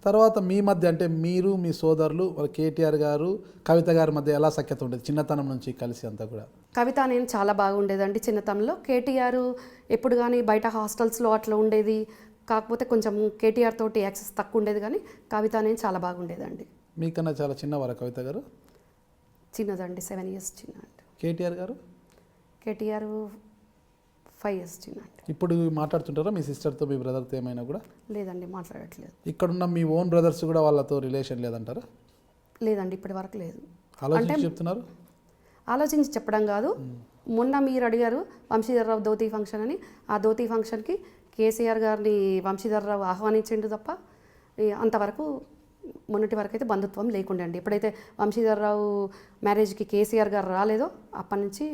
తర్వాత మీ మధ్య అంటే మీరు మీ సోదరులు కేటీఆర్ గారు కవిత గారి మధ్య ఎలా సఖ్యత ఉండేది చిన్నతనం నుంచి కలిసి అంతా కూడా? కవిత నేను చాలా బాగుండేదండి చిన్నతనంలో. కేటీఆర్ ఎప్పుడు కానీ బయట హాస్టల్స్లో అట్లా ఉండేది, కాకపోతే కొంచెం కేటీఆర్ తోటి యాక్సెస్ తక్కువ ఉండేది, కానీ కవిత నేను చాలా బాగుండేదండి. మీకన్నా చాలా చిన్నవారా కవిత గారు? చిన్నదండి, 7 years చిన్న. కేటీఆర్ గారు? కేటీఆర్ 5 years చిన్న. ఇప్పుడు మాట్లాడుతుంటారా మీ సిస్టర్తో మీ బ్రదర్తో ఏమైనా కూడా? లేదండి, మాట్లాడట్లేదు. ఇక్కడున్న మీ ఓన్ బ్రదర్స్ కూడా వాళ్ళతో రిలేషన్ లేదంటారా? లేదండి, ఇప్పటి వరకు లేదు. ఆలోచించి చెప్తున్నారు? ఆలోచించి చెప్పడం కాదు, మొన్న మీరు అడిగారు వంశీధర్రావు ధోతి ఫంక్షన్ అని, ఆ ధోతి ఫంక్షన్కి కేసీఆర్ గారిని వంశీధర్రావు ఆహ్వానించిండు తప్ప అంతవరకు మొన్నటి వరకు అయితే బంధుత్వం లేకుండే అండి. ఎప్పుడైతే వంశీధర్రావు మ్యారేజ్కి కేసీఆర్ గారు రాలేదో అప్పటి నుంచి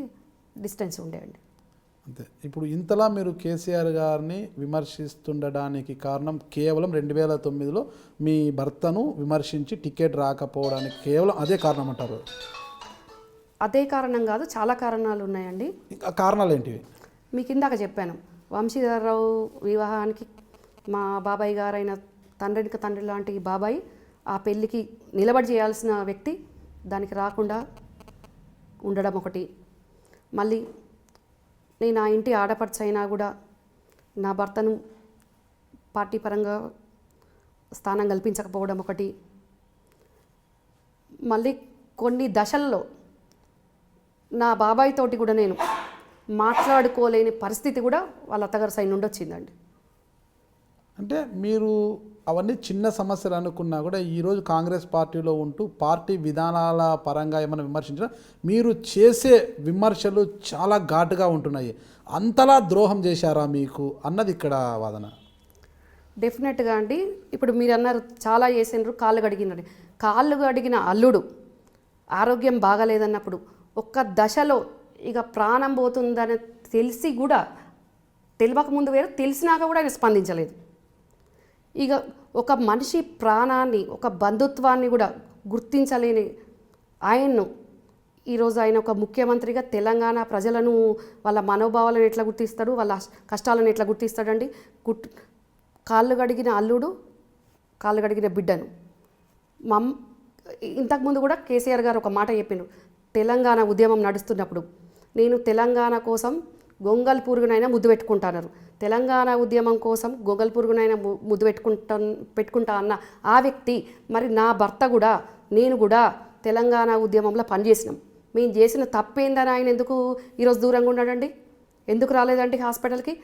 డిస్టెన్స్ ఉండేయండి. అంతే. ఇప్పుడు ఇంతలా మీరు కేసీఆర్ గారిని విమర్శిస్తుండడానికి కారణం కేవలం 2009లో మీ భర్తను విమర్శించి టికెట్ రాకపోవడానికి కేవలం అదే కారణం అంటారు? అదే కారణం కాదు, చాలా కారణాలు ఉన్నాయండి. ఇంకా కారణాలు ఏంటివి? మీకు ఇందాక చెప్పాను, వంశీధర్రావు వివాహానికి మా బాబాయ్ గారైన తండ్రికి తండ్రి లాంటి బాబాయ్ ఆ పెళ్ళికి నిలబడి చేయాల్సిన వ్యక్తి దానికి రాకుండా ఉండడం ఒకటి. మళ్ళీ నేను ఆ ఇంటి ఆడపడుచు అయినా కూడా నా భర్తను పార్టీ పరంగా స్థానం కల్పించకపోవడం ఒకటి. మళ్ళీ కొన్ని దశల్లో నా బాబాయ్ తోటి కూడా నేను మాట్లాడుకోలేని పరిస్థితి కూడా వాళ్ళ అత్తగారి సైడ్ నుండి వచ్చిందండి. అంటే మీరు అవన్నీ చిన్న సమస్యలు అనుకున్నా కూడా ఈరోజు కాంగ్రెస్ పార్టీలో ఉంటూ పార్టీ విధానాల పరంగా ఏమైనా విమర్శించినా మీరు చేసే విమర్శలు చాలా ఘాటుగా ఉంటున్నాయి. అంతలా ద్రోహం చేశారా మీకు అన్నది ఇక్కడ వాదన. డెఫినెట్గా అండి. ఇప్పుడు మీరు అన్నారు చాలా చేసినారు, కాళ్ళు కడిగినారు. కాళ్ళు కడిగిన అల్లుడు ఆరోగ్యం బాగాలేదన్నప్పుడు ఒక్క దశలో ఇక ప్రాణం పోతుందని తెలిసి కూడా, తెలియక ముందు వేరు, తెలిసినాక కూడా ఆయన స్పందించలేదు. ఇక ఒక మనిషి ప్రాణాన్ని, ఒక బంధుత్వాన్ని కూడా గుర్తించలేని ఆయన్ను ఈరోజు ఆయన ఒక ముఖ్యమంత్రిగా తెలంగాణ ప్రజలను వాళ్ళ మనోభావాలను ఎట్లా గుర్తిస్తాడు, వాళ్ళ కష్టాలను ఎట్లా గుర్తిస్తాడండి? కాళ్ళు కడిగిన అల్లుడు, కాళ్ళు కడిగిన బిడ్డను. ఇంతకుముందు కూడా కేసీఆర్ గారు ఒక మాట చెప్పిండు, తెలంగాణ ఉద్యమం నడుస్తున్నప్పుడు, నేను తెలంగాణ కోసం గొంగల్ పురుగునైనా ముద్దు పెట్టుకుంటాను, తెలంగాణ ఉద్యమం కోసం గొంగల్ పురుగునైనా ముద్దు పెట్టుకుంటా అన్న ఆ వ్యక్తి, మరి నా భర్త కూడా నేను కూడా తెలంగాణ ఉద్యమంలో పనిచేసినాం. మేము చేసిన తప్పేందని ఆయన ఎందుకు ఈరోజు దూరంగా ఉన్నాడండి? ఎందుకు రాలేదండి హాస్పిటల్కి?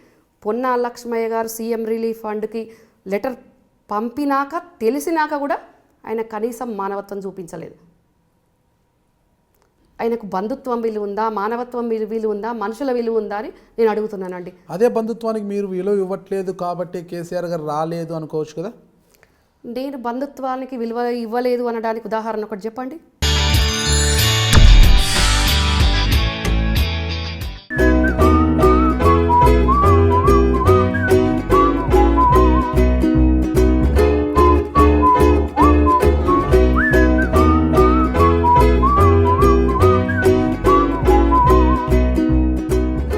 పొన్నాల లక్ష్మయ్య గారు సీఎం రిలీఫ్ ఫండ్కి లెటర్ పంపినాక తెలిసినాక కూడా ఆయన కనీసం మానవత్వం చూపించలేదు. ఆయనకు బంధుత్వం విలువ ఉందా, మానవత్వం విలువ ఉందా, మనుషుల విలువ ఉందా అని నేను అడుగుతున్నానండి. అదే బంధుత్వానికి మీరు విలువ ఇవ్వట్లేదు కాబట్టి కేసీఆర్ గారు రాలేదు అనుకోవచ్చు కదా? నేను బంధుత్వానికి విలువ ఇవ్వలేదు అనడానికి ఉదాహరణ ఒకటి చెప్పండి.